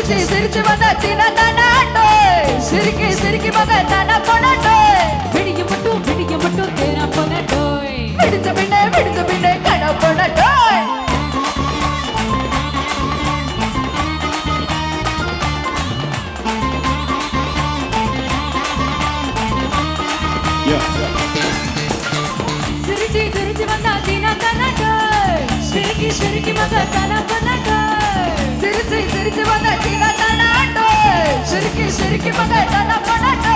சிரிச்சு சிரிச்சு வந்தா சின்ன தானாட்டோ சிரிக்கி சிரிக்கி மக தானா போனாட்டோ விடிய மட்டும் தேனா போனாட்டோ விடிச்ச பின்னே கனா போனாட்டோ சிரிச்சு சிரிச்சு வந்தா சின்ன தானாட்டோ சிரிக்கி சிரிக்கி மக தானா போனாட்டோ சிரிச்சு சிரிச்சு வந்தா சின்ன தானாட்டோ சிரிக்கி சிரிக்கி மக தானா போனாட்டோ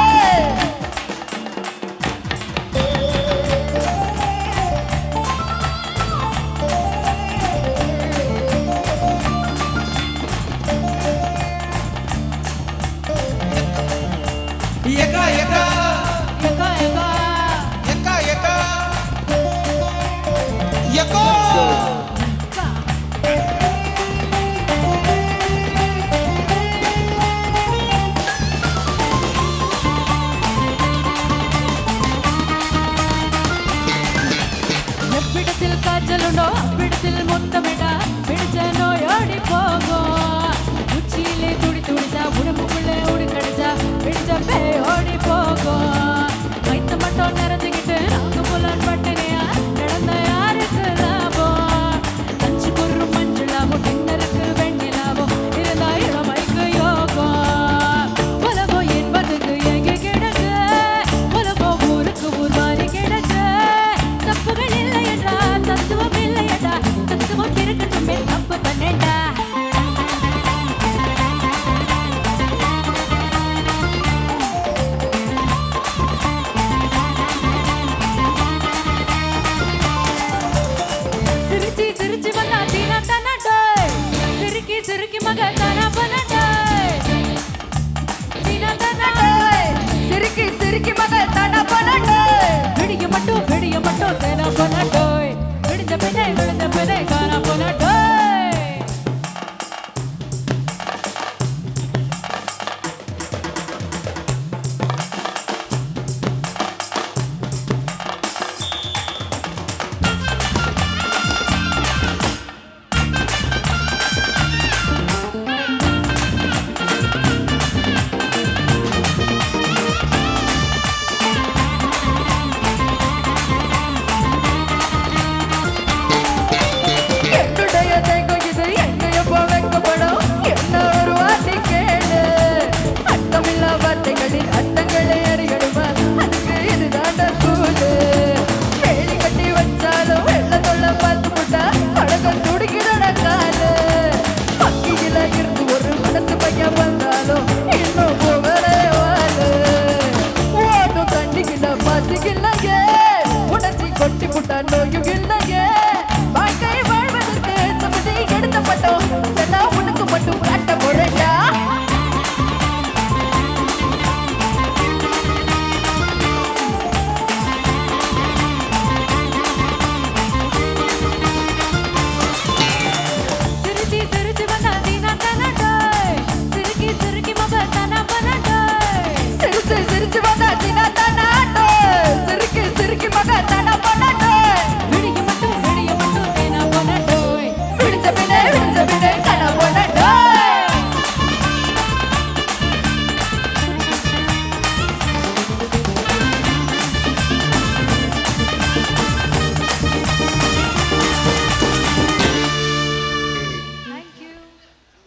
Yeka yeka yeka yeka yeka yeka yeko எவ்விடத்தில் காய்ச்சலுண்டோ அவ்விடத்தில் முத்தமிடா பிடிச்ச நோயோடி போகும் உச்சியிலே துடி துடிச்சா உடம்புக்குள்ளே உடுக்கடிச்சா பிடிச்ச பேயோடி போகும் மைத்த மட்டும் நிறைஞ்சுக்கிட்டு நாங்க புலன் பட்டினியா நடந்த யாருக்கு லாபம் அஞ்சு பொருள் மஞ்சளாகும் டின்னருக்கு வெண்ணிலாவும் இருந்தா இளமைக்கு யோகம் உலகம் என்பதுக்கு எங்கே கிடக்கு உலகம் ஊருக்கு ஊர் மாறி கிடக்கு தப்புகள் இல்லை என்றா தத்துவம் இல்லை என்றா தத்துவம் இருக்கட்டுமே தப்பு பண்ணேண்டா சிரிச்சி சிரிச்சி வந்தா தீனா தானாட்டோ சிரிக்கி சிரிக்கி மக தானா பண்ணாட்டோ தீனா தானாட்டோ சிரிக்கி சிரிக்கி மக தானா பண்ணாட்டோ விடிய மட்டும் தேனா பண்ணாட்டோ விடிஞ்ச பின்னே காணா பண்ணாட்டோ என்னுடைய தேங்கம் இது எங்கேயோ வைக்கப்படும் என்ன ஒரு வார்த்தை கேளு அர்த்தமில்லா வார்த்தைகளின் அர்த்தங்களே